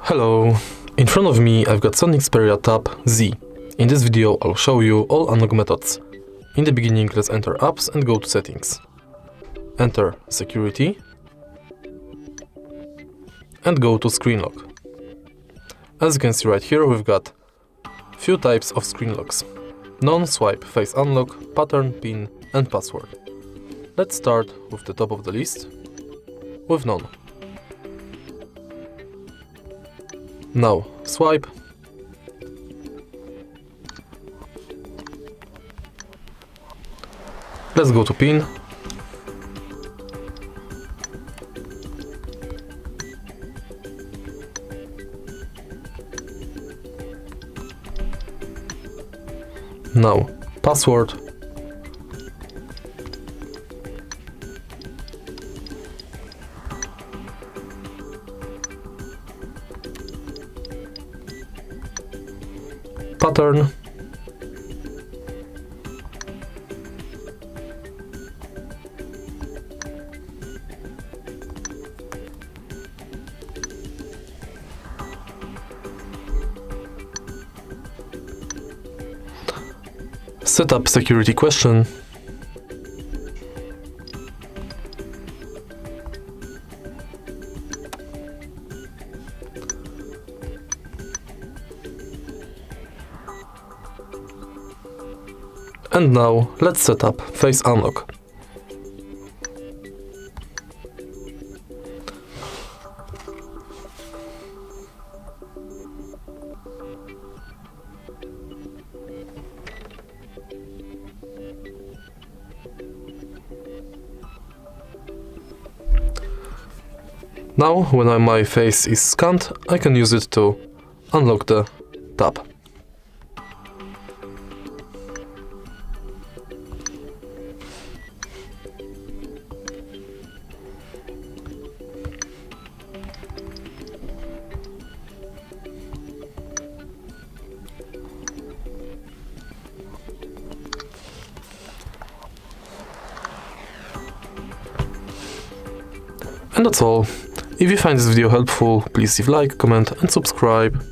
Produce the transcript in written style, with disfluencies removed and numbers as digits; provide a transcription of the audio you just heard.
Hello, in front of me I've got Sony Xperia Tab Z. In this video I'll show you all unlock methods. In the beginning let's enter apps and go to settings. Enter security and go to screen lock. As you can see right here we've got few types of screen locks: non-swipe face unlock, pattern, pin and password. Let's start with the top of the list with none. Now swipe, let's go to pin, now password, pattern, set up security question, and now let's set up face unlock. Now, when my face is scanned, I can use it to unlock the tab. And that's all. If you find this video helpful, please leave a like, comment and subscribe.